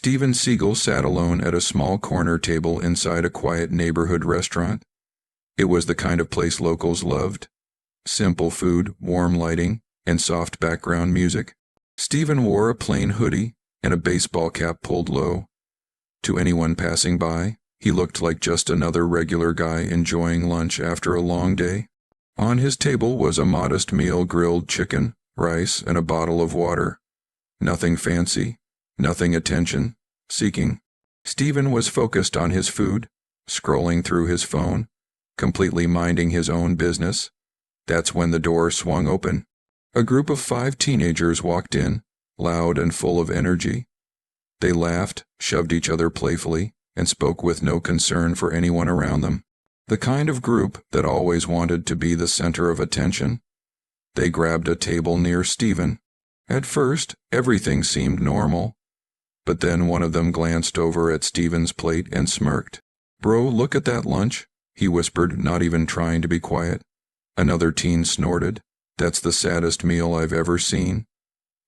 Steven Seagal sat alone at a small corner table inside a quiet neighborhood restaurant. It was the kind of place locals loved. Simple food, warm lighting, and soft background music. Steven wore a plain hoodie and a baseball cap pulled low. To anyone passing by, he looked like just another regular guy enjoying lunch after a long day. On his table was a modest meal: grilled chicken, rice, and a bottle of water. Nothing fancy, nothing attention-seeking. Steven was focused on his food, scrolling through his phone, completely minding his own business. That's when the door swung open. A group of 5 teenagers walked in, loud and full of energy. They laughed, shoved each other playfully, and spoke with no concern for anyone around them. The kind of group that always wanted to be the center of attention. They grabbed a table near Steven. At first, everything seemed normal. But then one of them glanced over at Steven's plate and smirked. "Bro, look at that lunch," he whispered, not even trying to be quiet. Another teen snorted. "That's the saddest meal I've ever seen."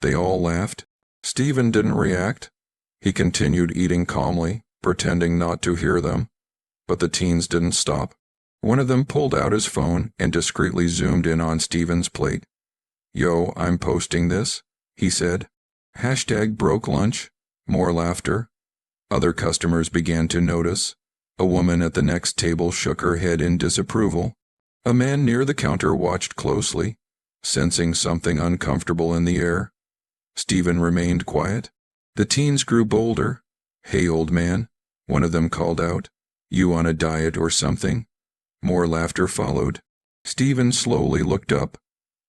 They all laughed. Steven didn't react. He continued eating calmly, pretending not to hear them. But the teens didn't stop. One of them pulled out his phone and discreetly zoomed in on Steven's plate. "Yo, I'm posting this," he said. #broke lunch. More laughter. Other customers began to notice. A woman at the next table shook her head in disapproval. A man near the counter watched closely, sensing something uncomfortable in the air. Steven remained quiet. The teens grew bolder. "Hey, old man," one of them called out. "You on a diet or something?" More laughter followed. Steven slowly looked up.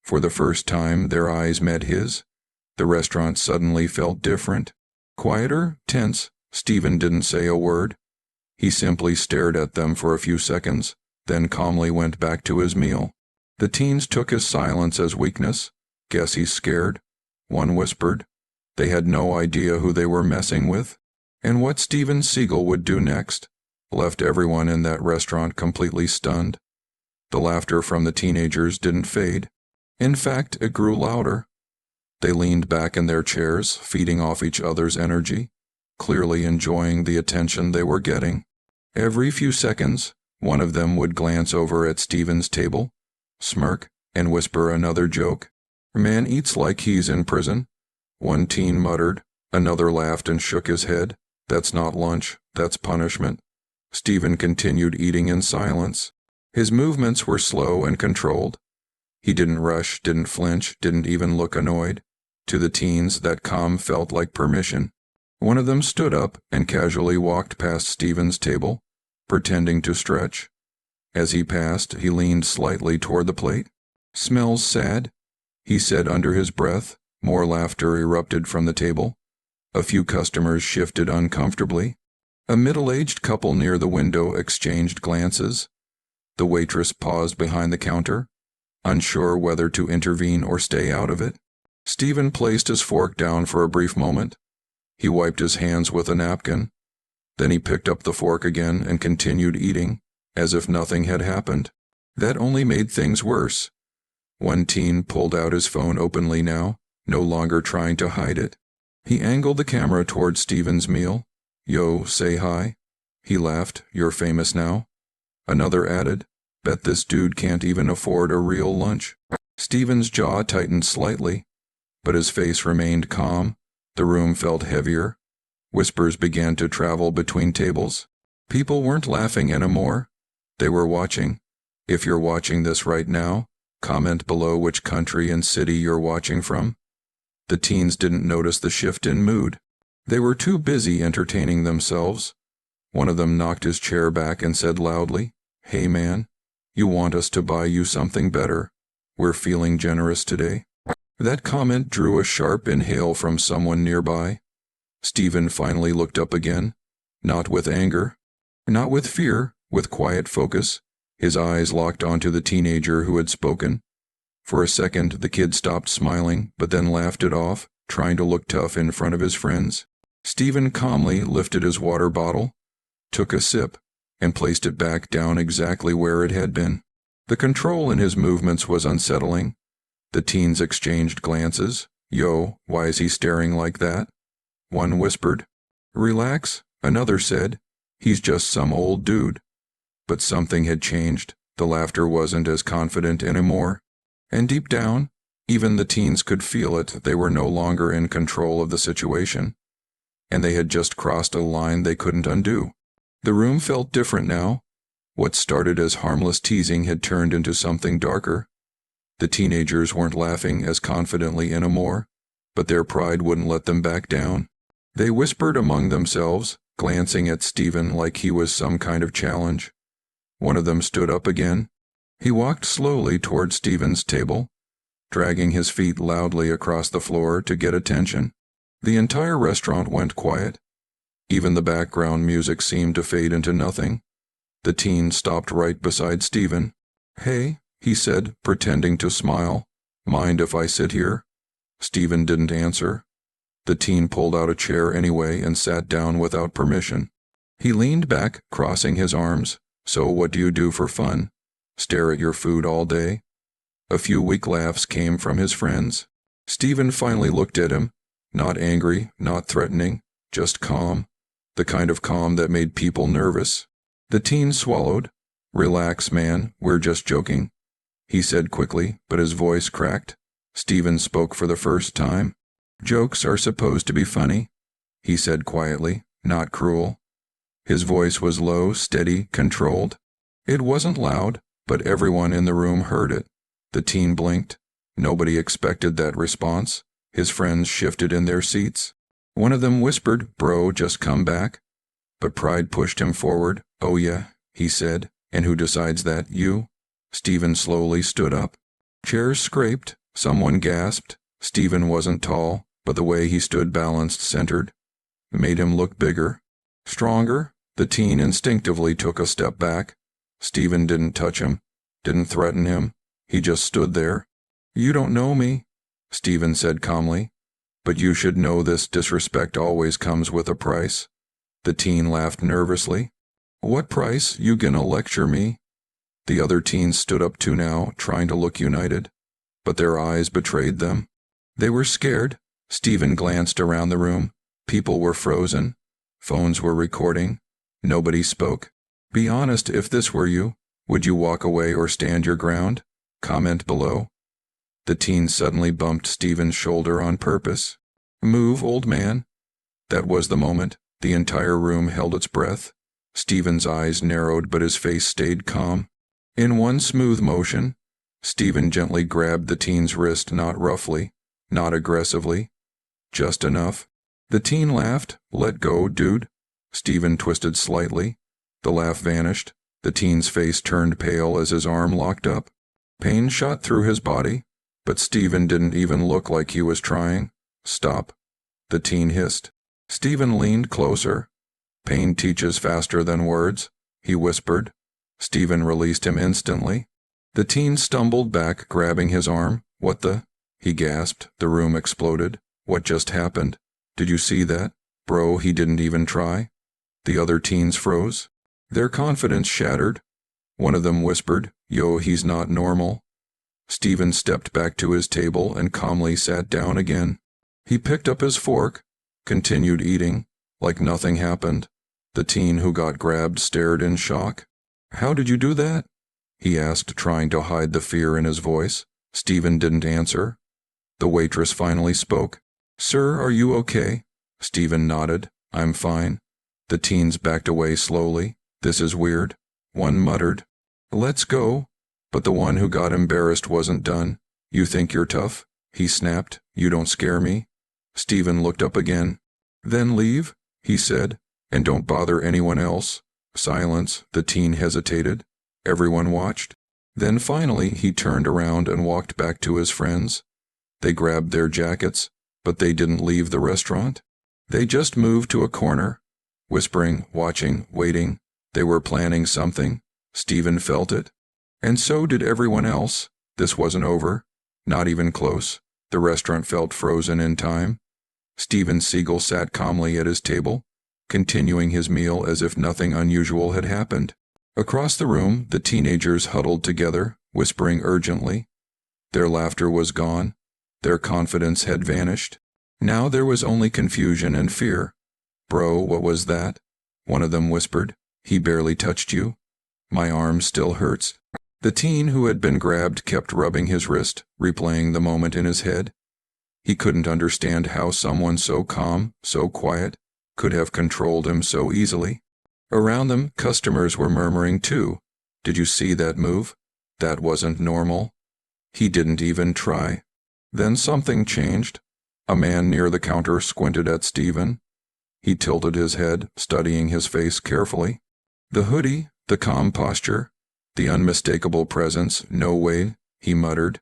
For the first time, their eyes met his. The restaurant suddenly felt different. Quieter, tense. Steven didn't say a word. He simply stared at them for a few seconds, then calmly went back to his meal. The teens took his silence as weakness. "Guess he's scared," one whispered. They had no idea who they were messing with. And what Steven Seagal would do next left everyone in that restaurant completely stunned. The laughter from the teenagers didn't fade. In fact, it grew louder. They leaned back in their chairs, feeding off each other's energy, clearly enjoying the attention they were getting. Every few seconds, one of them would glance over at Steven's table, smirk, and whisper another joke. "Man eats like he's in prison," one teen muttered. Another laughed and shook his head. "That's not lunch, that's punishment." Steven continued eating in silence. His movements were slow and controlled. He didn't rush, didn't flinch, didn't even look annoyed. To the teens, that calm felt like permission. One of them stood up and casually walked past Steven's table, pretending to stretch. As he passed, he leaned slightly toward the plate. "Smells sad," he said under his breath. More laughter erupted from the table. A few customers shifted uncomfortably. A middle-aged couple near the window exchanged glances. The waitress paused behind the counter, unsure whether to intervene or stay out of it. Steven placed his fork down for a brief moment. He wiped his hands with a napkin. Then he picked up the fork again and continued eating, as if nothing had happened. That only made things worse. One teen pulled out his phone openly now, no longer trying to hide it. He angled the camera toward Steven's meal. "Yo, say hi." He laughed. "You're famous now." Another added, "Bet this dude can't even afford a real lunch." Steven's jaw tightened slightly, but his face remained calm. The room felt heavier. Whispers began to travel between tables. People weren't laughing anymore. They were watching. If you're watching this right now, comment below which country and city you're watching from. The teens didn't notice the shift in mood. They were too busy entertaining themselves. One of them knocked his chair back and said loudly, "Hey man, you want us to buy you something better? We're feeling generous today." That comment drew a sharp inhale from someone nearby. Steven finally looked up again, not with anger, not with fear, with quiet focus. His eyes locked onto the teenager who had spoken. For a second, the kid stopped smiling, but then laughed it off, trying to look tough in front of his friends. Steven calmly lifted his water bottle, took a sip, and placed it back down exactly where it had been. The control in his movements was unsettling. The teens exchanged glances. "Yo, why is he staring like that?" One whispered. Relax, another said. He's just some old dude. But something had changed. The laughter wasn't as confident anymore. And deep down, even the teens could feel it. They were no longer in control of the situation. And they had just crossed a line they couldn't undo. The room felt different now. What started as harmless teasing had turned into something darker. The teenagers weren't laughing as confidently anymore, but their pride wouldn't let them back down. They whispered among themselves, glancing at Steven like he was some kind of challenge. One of them stood up again. He walked slowly toward Steven's table, dragging his feet loudly across the floor to get attention. The entire restaurant went quiet. Even the background music seemed to fade into nothing. The teen stopped right beside Steven. "Hey," he said, pretending to smile. "Mind if I sit here?" Steven didn't answer. The teen pulled out a chair anyway and sat down without permission. He leaned back, crossing his arms. "So what do you do for fun? Stare at your food all day?" A few weak laughs came from his friends. Steven finally looked at him. Not angry, not threatening, just calm. The kind of calm that made people nervous. The teen swallowed. "Relax, man, we're just joking," he said quickly, but his voice cracked. Steven spoke for the first time. "Jokes are supposed to be funny," he said quietly, "not cruel." His voice was low, steady, controlled. It wasn't loud, but everyone in the room heard it. The teen blinked. Nobody expected that response. His friends shifted in their seats. One of them whispered, "Bro, just come back." But pride pushed him forward. "Oh yeah," he said. "And who decides that? You?" Steven slowly stood up. Chairs scraped. Someone gasped. Steven wasn't tall, but the way he stood balanced, centered, made him look bigger, stronger. The teen instinctively took a step back. Steven didn't touch him, didn't threaten him. He just stood there. "You don't know me," Steven said calmly. "But you should know this disrespect always comes with a price." The teen laughed nervously. "What price? You gonna lecture me?" The other teens stood up too now, trying to look united. But their eyes betrayed them. They were scared. Steven glanced around the room. People were frozen. Phones were recording. Nobody spoke. "Be honest, if this were you, would you walk away or stand your ground? Comment below." The teen suddenly bumped Steven's shoulder on purpose. "Move, old man." That was the moment. The entire room held its breath. Steven's eyes narrowed, but his face stayed calm. In one smooth motion, Steven gently grabbed the teen's wrist, not roughly, not aggressively, just enough. The teen laughed. "Let go, dude." Steven twisted slightly. The laugh vanished. The teen's face turned pale as his arm locked up. Pain shot through his body, but Steven didn't even look like he was trying. "Stop," the teen hissed. Steven leaned closer. "Pain teaches faster than words," he whispered. Steven released him instantly. The teen stumbled back, grabbing his arm. "What the?" he gasped. The room exploded. "What just happened? Did you see that? Bro, he didn't even try." The other teens froze. Their confidence shattered. One of them whispered, "Yo, he's not normal." Steven stepped back to his table and calmly sat down again. He picked up his fork, continued eating, like nothing happened. The teen who got grabbed stared in shock. "How did you do that?" he asked, trying to hide the fear in his voice. Steven didn't answer. The waitress finally spoke. "Sir, are you okay?" Steven nodded. "I'm fine." The teens backed away slowly. "This is weird." One muttered, "Let's go." But the one who got embarrassed wasn't done. "You think you're tough?" he snapped. "You don't scare me." Steven looked up again. "Then leave," he said, "and don't bother anyone else." Silence. The teen hesitated. Everyone watched. Then finally he turned around and walked back to his friends. They grabbed their jackets, but they didn't leave the restaurant. They just moved to a corner, whispering, watching, waiting. They were planning something. Steven felt it. And so did everyone else. This wasn't over. Not even close. The restaurant felt frozen in time. Steven Seagal sat calmly at his table, continuing his meal as if nothing unusual had happened. Across the room, the teenagers huddled together, whispering urgently. Their laughter was gone. Their confidence had vanished. Now there was only confusion and fear. Bro, what was that? One of them whispered. He barely touched you. My arm still hurts. The teen who had been grabbed kept rubbing his wrist, replaying the moment in his head. He couldn't understand how someone so calm, so quiet, could have controlled him so easily. Around them, customers were murmuring too. Did you see that move? That wasn't normal. He didn't even try. Then something changed. A man near the counter squinted at Steven. He tilted his head, studying his face carefully. The hoodie, the calm posture, the unmistakable presence, no way, he muttered.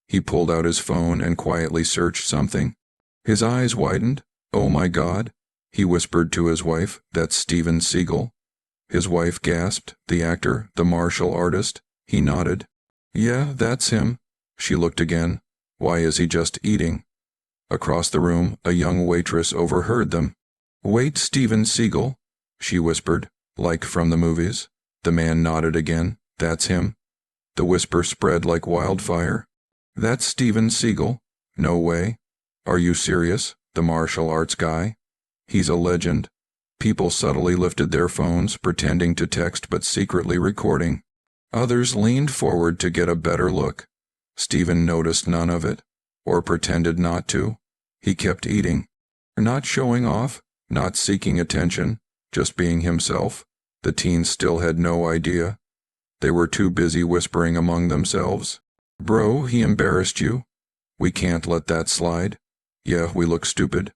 He pulled out his phone and quietly searched something. His eyes widened. Oh my God, he whispered to his wife, that's Steven Seagal. His wife gasped, the actor, the martial artist. He nodded. Yeah, that's him. She looked again. Why is he just eating? Across the room, a young waitress overheard them. Wait, Steven Seagal, she whispered, like from the movies. The man nodded again. That's him. The whisper spread like wildfire. That's Steven Seagal. No way. Are you serious? The martial arts guy? He's a legend. People subtly lifted their phones, pretending to text but secretly recording. Others leaned forward to get a better look. Steven noticed none of it, or pretended not to. He kept eating. Not showing off, not seeking attention, just being himself. The teens still had no idea. They were too busy whispering among themselves. Bro, he embarrassed you. We can't let that slide. Yeah, we look stupid.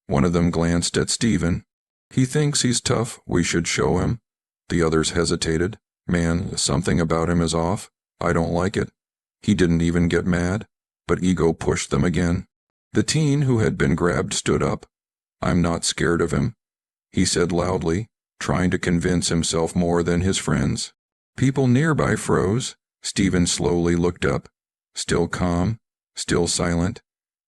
One of them glanced at Steven. He thinks he's tough, we should show him. The others hesitated. Man, something about him is off. I don't like it. He didn't even get mad, but ego pushed them again. The teen who had been grabbed stood up. I'm not scared of him, he said loudly, trying to convince himself more than his friends. People nearby froze. Steven slowly looked up. Still calm, still silent.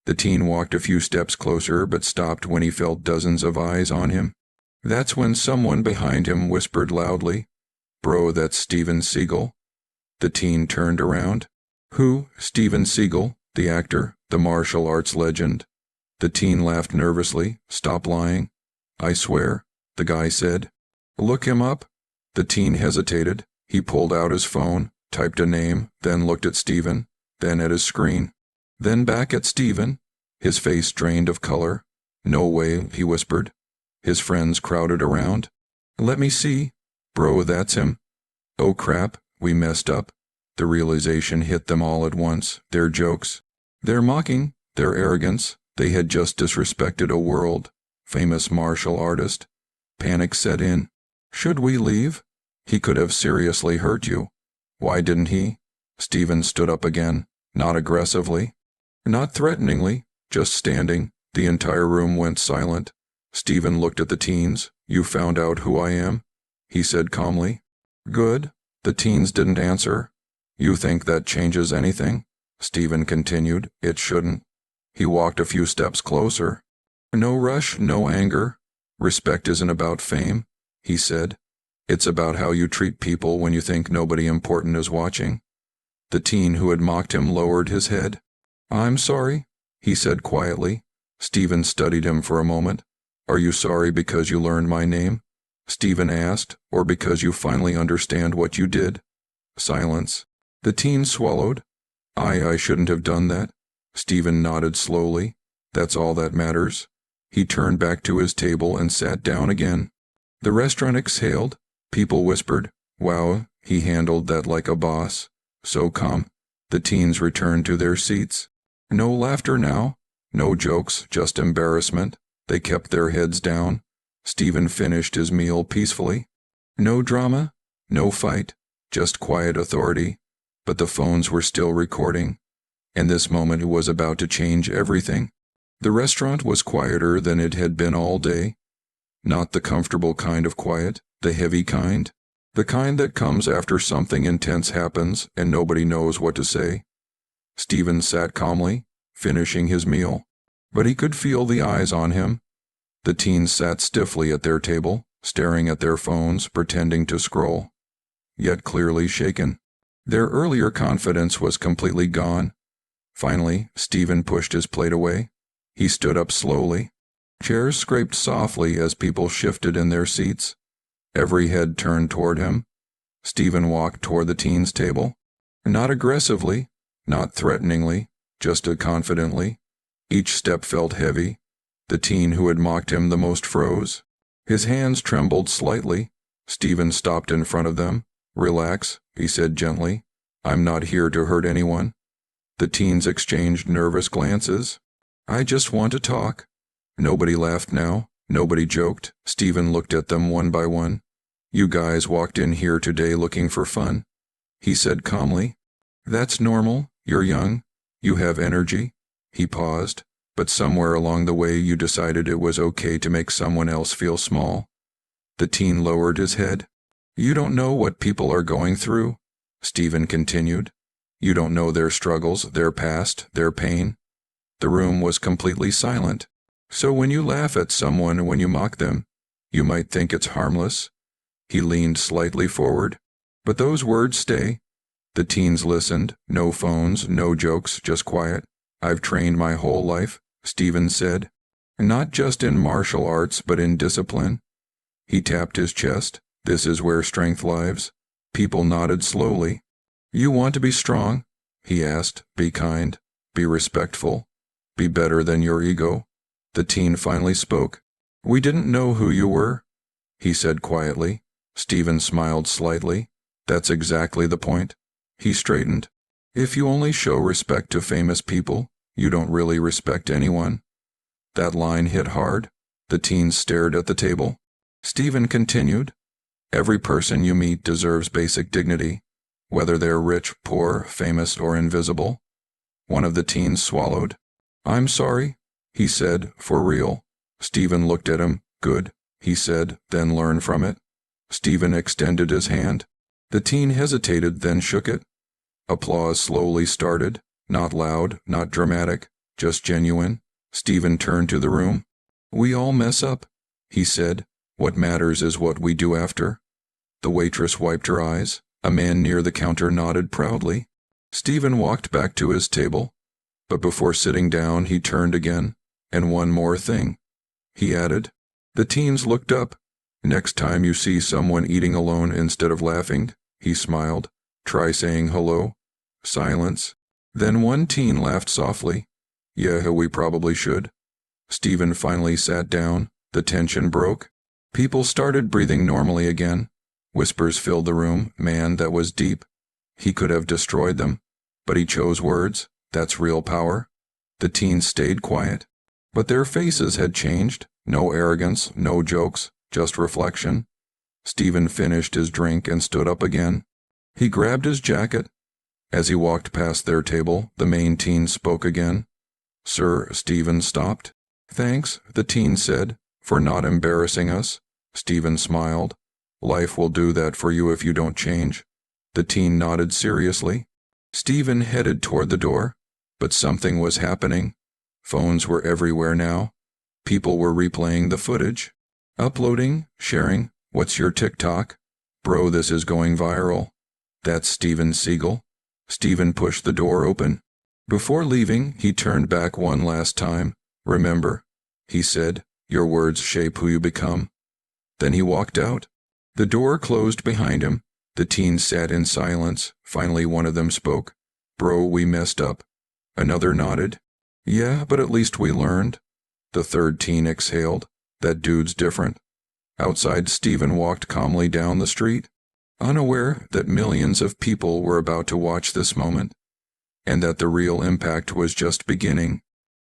The teen walked a few steps closer but stopped when he felt dozens of eyes on him. That's when someone behind him whispered loudly, Bro, that's Steven Seagal. The teen turned around. Who? Steven Seagal, the actor, the martial arts legend. The teen laughed nervously. Stop lying. I swear, the guy said. Look him up. The teen hesitated. He pulled out his phone, typed a name, then looked at Steven, then at his screen. Then back at Steven. His face drained of color. No way, he whispered. His friends crowded around. Let me see. Bro, that's him. Oh crap, we messed up. The realization hit them all at once. Their jokes, their mocking, their arrogance. They had just disrespected a world-famous martial artist. Panic set in. Should we leave? He could have seriously hurt you. Why didn't he? Steven stood up again, not aggressively, not threateningly, just standing. The entire room went silent. Steven looked at the teens. You found out who I am? He said calmly. Good. The teens didn't answer. You think that changes anything? Steven continued. It shouldn't. He walked a few steps closer. No rush, no anger. Respect isn't about fame, he said. It's about how you treat people when you think nobody important is watching. The teen who had mocked him lowered his head. I'm sorry, he said quietly. Steven studied him for a moment. Are you sorry because you learned my name? Steven asked, or because you finally understand what you did? Silence. The teen swallowed. I shouldn't have done that. Steven nodded slowly. That's all that matters. He turned back to his table and sat down again. The restaurant exhaled. People whispered. Wow, he handled that like a boss. So calm. The teens returned to their seats. No laughter now. No jokes, just embarrassment. They kept their heads down. Steven finished his meal peacefully. No drama, no fight, just quiet authority. But the phones were still recording. And this moment was about to change everything. The restaurant was quieter than it had been all day. Not the comfortable kind of quiet, the heavy kind. The kind that comes after something intense happens and nobody knows what to say. Steven sat calmly, finishing his meal. But he could feel the eyes on him. The teens sat stiffly at their table, staring at their phones, pretending to scroll. Yet clearly shaken. Their earlier confidence was completely gone. Finally, Steven pushed his plate away. He stood up slowly. Chairs scraped softly as people shifted in their seats. Every head turned toward him. Steven walked toward the teen's table. Not aggressively, not threateningly, just confidently. Each step felt heavy. The teen who had mocked him the most froze. His hands trembled slightly. Steven stopped in front of them. "Relax," he said gently. "I'm not here to hurt anyone." The teens exchanged nervous glances. "I just want to talk." Nobody laughed now. Nobody joked. Steven looked at them one by one. "You guys walked in here today looking for fun," he said calmly. "That's normal. You're young. You have energy." He paused. "But somewhere along the way you decided it was okay to make someone else feel small." The teen lowered his head. "You don't know what people are going through," Steven continued. "You don't know their struggles, their past, their pain." The room was completely silent. "So when you laugh at someone, when you mock them, you might think it's harmless." He leaned slightly forward. "But those words stay." The teens listened. No phones, no jokes, just quiet. "I've trained my whole life," Steven said. "Not just in martial arts, but in discipline." He tapped his chest. "This is where strength lives." People nodded slowly. "You want to be strong?" he asked. "Be kind. Be respectful. Be better than your ego." The teen finally spoke. "We didn't know who you were," he said quietly. Steven smiled slightly. "That's exactly the point." He straightened. "If you only show respect to famous people, you don't really respect anyone." That line hit hard. The teens stared at the table. Steven continued. "Every person you meet deserves basic dignity, whether they're rich, poor, famous, or invisible." One of the teens swallowed. "I'm sorry," he said, "for real." Steven looked at him. "Good," he said, "then learn from it." Steven extended his hand. The teen hesitated, then shook it. Applause slowly started. Not loud, not dramatic, just genuine. Steven turned to the room. "We all mess up," he said. "What matters is what we do after." The waitress wiped her eyes. A man near the counter nodded proudly. Steven walked back to his table. But before sitting down, he turned again. "And one more thing," he added. The teens looked up. "Next time you see someone eating alone instead of laughing," he smiled, "try saying hello." Silence. Then one teen laughed softly. "Yeah, we probably should." Steven finally sat down. The tension broke. People started breathing normally again. Whispers filled the room. Man, that was deep. He could have destroyed them. But he chose words. That's real power. The teens stayed quiet. But their faces had changed. No arrogance, no jokes, just reflection. Steven finished his drink and stood up again. He grabbed his jacket. As he walked past their table, the main teen spoke again. "Sir," Steven stopped. "Thanks," the teen said, "for not embarrassing us." Steven smiled. "Life will do that for you if you don't change." The teen nodded seriously. Steven headed toward the door. But something was happening. Phones were everywhere now. People were replaying the footage. Uploading, sharing. "What's your TikTok?" "Bro, this is going viral." "That's Steven Seagal." Steven pushed the door open. Before leaving, he turned back one last time. "Remember," he said, "your words shape who you become." Then he walked out. The door closed behind him. The teens sat in silence. Finally one of them spoke. "Bro, we messed up." Another nodded. "Yeah, but at least we learned." The third teen exhaled. "That dude's different." Outside, Steven walked calmly down the street, unaware that millions of people were about to watch this moment, and that the real impact was just beginning.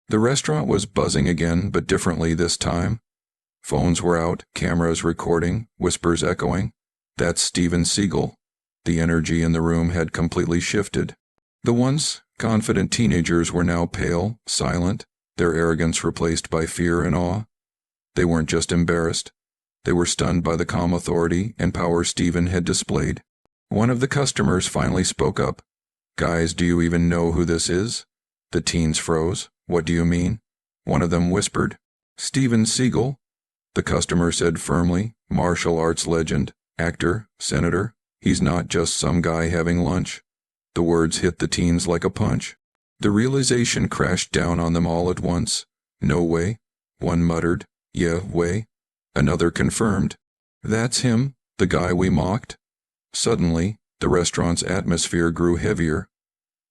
The restaurant was buzzing again, but differently this time. Phones were out, cameras recording, whispers echoing. "That's Steven Seagal." The energy in the room had completely shifted. The once confident teenagers were now pale, silent, their arrogance replaced by fear and awe. They weren't just embarrassed. They were stunned by the calm authority and power Steven had displayed. One of the customers finally spoke up. "Guys, do you even know who this is?" The teens froze. "What do you mean?" One of them whispered. "Steven Seagal." The customer said firmly. "Martial arts legend, actor, senator. He's not just some guy having lunch." The words hit the teens like a punch. The realization crashed down on them all at once. No way. One muttered, "Yeah, way." Another confirmed, "That's him, the guy we mocked." Suddenly, the restaurant's atmosphere grew heavier.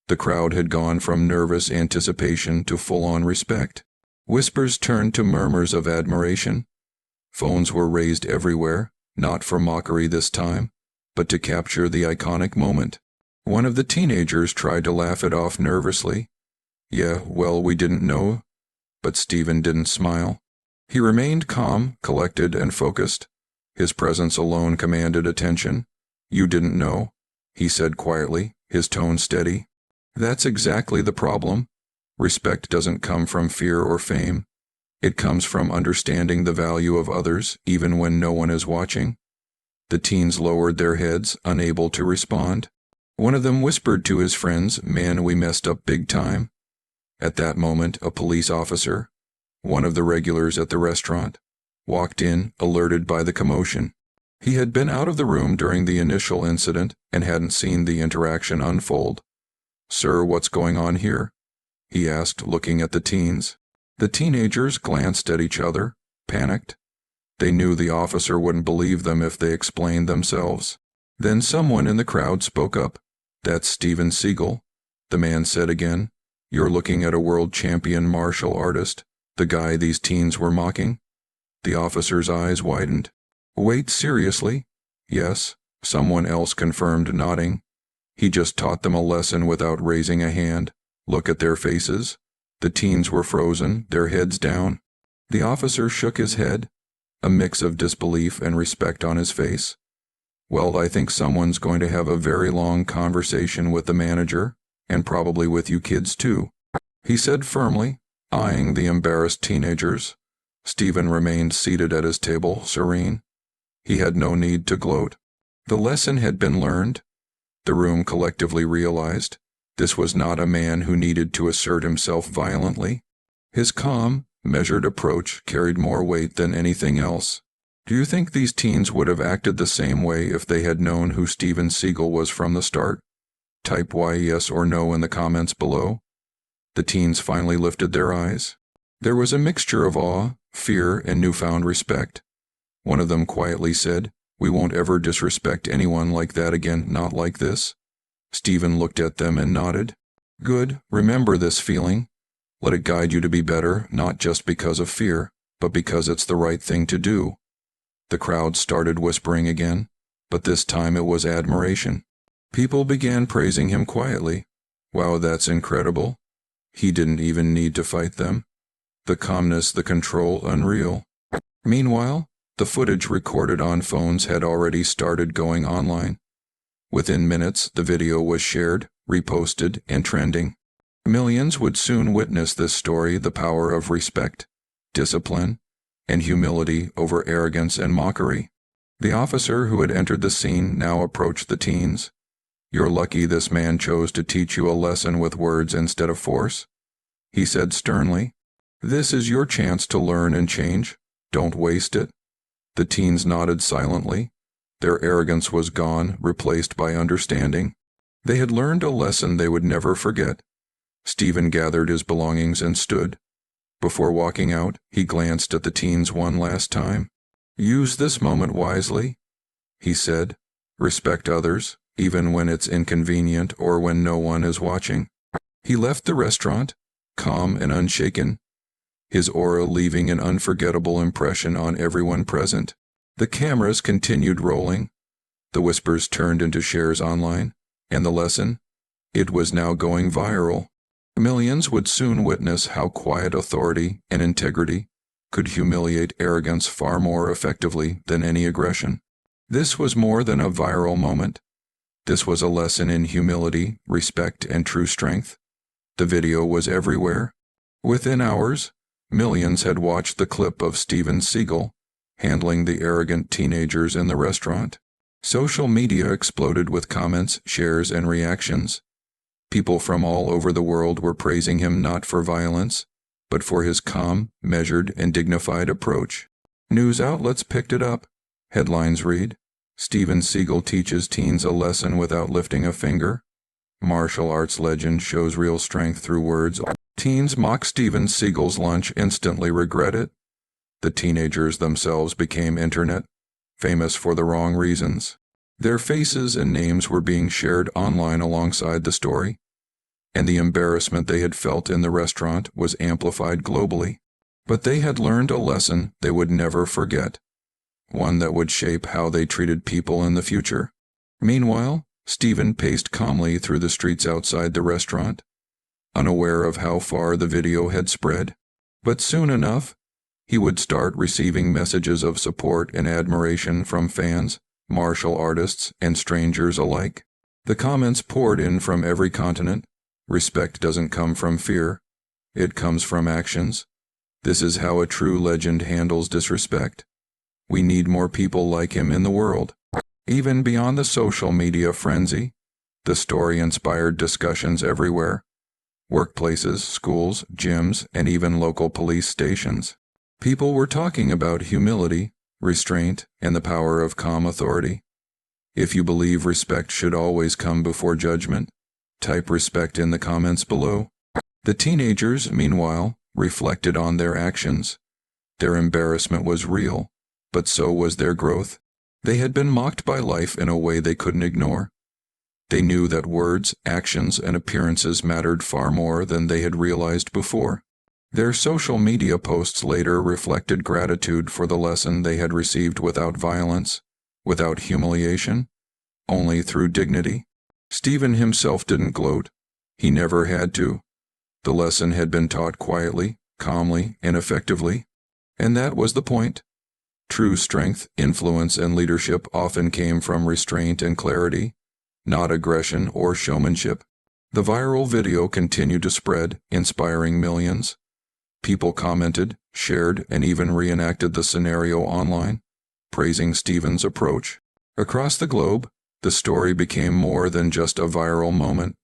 The crowd had gone from nervous anticipation to full-on respect. Whispers turned to murmurs of admiration. Phones were raised everywhere, not for mockery this time, but to capture the iconic moment. One of the teenagers tried to laugh it off nervously. "Yeah, well, we didn't know." But Steven didn't smile. He remained calm, collected, and focused. His presence alone commanded attention. "You didn't know," he said quietly, his tone steady. "That's exactly the problem. Respect doesn't come from fear or fame. It comes from understanding the value of others, even when no one is watching." The teens lowered their heads, unable to respond. One of them whispered to his friends, "Man, we messed up big time." At that moment, a police officer, one of the regulars at the restaurant, walked in, alerted by the commotion. He had been out of the room during the initial incident and hadn't seen the interaction unfold. "Sir, what's going on here?" he asked, looking at the teens. The teenagers glanced at each other, panicked. They knew the officer wouldn't believe them if they explained themselves. Then someone in the crowd spoke up. "That's Steven Seagal," the man said again. "You're looking at a world champion martial artist, the guy these teens were mocking." The officer's eyes widened. "Wait, seriously?" "Yes," someone else confirmed, nodding. "He just taught them a lesson without raising a hand. Look at their faces." The teens were frozen, their heads down. The officer shook his head, a mix of disbelief and respect on his face. "Well, I think someone's going to have a very long conversation with the manager, and probably with you kids too," he said firmly, eyeing the embarrassed teenagers. Steven remained seated at his table, serene. He had no need to gloat. The lesson had been learned. The room collectively realized this was not a man who needed to assert himself violently. His calm, measured approach carried more weight than anything else. Do you think these teens would have acted the same way if they had known who Steven Seagal was from the start? Type Y yes or no in the comments below. The teens finally lifted their eyes. There was a mixture of awe, fear, and newfound respect. One of them quietly said, "We won't ever disrespect anyone like that again, not like this." Steven looked at them and nodded. "Good, remember this feeling. Let it guide you to be better, not just because of fear, but because it's the right thing to do." The crowd started whispering again, but this time it was admiration. People began praising him quietly. "Wow, that's incredible. He didn't even need to fight them. The calmness, the control, unreal." Meanwhile, the footage recorded on phones had already started going online. Within minutes, the video was shared, reposted, and trending. Millions would soon witness this story, the power of respect, discipline, and humility over arrogance and mockery. The officer who had entered the scene now approached the teens. "You're lucky this man chose to teach you a lesson with words instead of force," he said sternly. "This is your chance to learn and change. Don't waste it." The teens nodded silently. Their arrogance was gone, replaced by understanding. They had learned a lesson they would never forget. Steven gathered his belongings and stood. Before walking out, he glanced at the teens one last time. "Use this moment wisely," he said. "Respect others, even when it's inconvenient or when no one is watching." He left the restaurant, calm and unshaken, his aura leaving an unforgettable impression on everyone present. The cameras continued rolling. The whispers turned into shares online, and the lesson? It was now going viral. Millions would soon witness how quiet authority and integrity could humiliate arrogance far more effectively than any aggression. This was more than a viral moment. This was a lesson in humility, respect, and true strength. The video was everywhere. Within hours, millions had watched the clip of Steven Seagal handling the arrogant teenagers in the restaurant. Social media exploded with comments, shares, and reactions. People from all over the world were praising him not for violence, but for his calm, measured, and dignified approach. News outlets picked it up. Headlines read, "Steven Seagal teaches teens a lesson without lifting a finger." "Martial arts legend shows real strength through words." "Teens mock Steven Seagal's lunch, instantly regret it." the teenagers themselves became internet famous for the wrong reasons. Their faces and names were being shared online alongside the story, and the embarrassment they had felt in the restaurant was amplified globally. But they had learned a lesson they would never forget, one that would shape how they treated people in the future. Meanwhile, Steven paced calmly through the streets outside the restaurant, unaware of how far the video had spread. But soon enough, he would start receiving messages of support and admiration from fans, martial artists, and strangers alike. The comments poured in from every continent. Respect doesn't come from fear. It comes from actions. This is how a true legend handles disrespect. We need more people like him in the world. Even beyond the social media frenzy, the story inspired discussions everywhere. Workplaces, schools, gyms, and even local police stations. People were talking about humility, restraint, and the power of calm authority. If you believe respect should always come before judgment, type respect in the comments below. The teenagers, meanwhile, reflected on their actions. Their embarrassment was real, but so was their growth. They had been mocked by life in a way they couldn't ignore. They knew that words, actions, and appearances mattered far more than they had realized before. Their social media posts later reflected gratitude for the lesson they had received without violence, without humiliation, only through dignity. Steven himself didn't gloat. He never had to. The lesson had been taught quietly, calmly, and effectively. And that was the point. True strength, influence, and leadership often came from restraint and clarity, not aggression or showmanship. The viral video continued to spread, inspiring millions. People commented, shared, and even reenacted the scenario online, praising Steven's approach. Across the globe, the story became more than just a viral moment.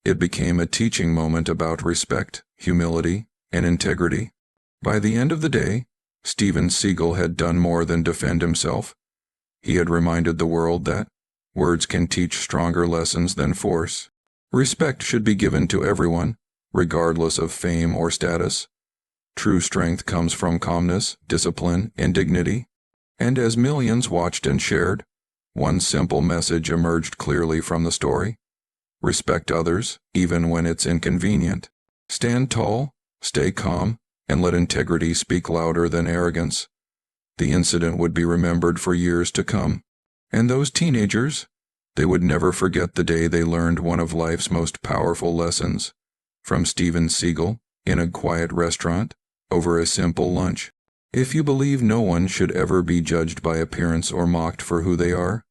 It became a teaching moment about respect, humility, and integrity. By the end of the day, Steven Seagal had done more than defend himself. He had reminded the world that words can teach stronger lessons than force. Respect should be given to everyone, regardless of fame or status. True strength comes from calmness, discipline, and dignity. And as millions watched and shared, one simple message emerged clearly from the story. Respect others, even when it's inconvenient. Stand tall, stay calm, and let integrity speak louder than arrogance. The incident would be remembered for years to come. And those teenagers, they would never forget the day they learned one of life's most powerful lessons from Steven Seagal in a quiet restaurant over a simple lunch. If you believe no one should ever be judged by appearance or mocked for who they are,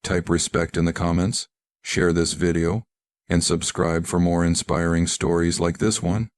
type respect in the comments, share this video, and subscribe for more inspiring stories like this one.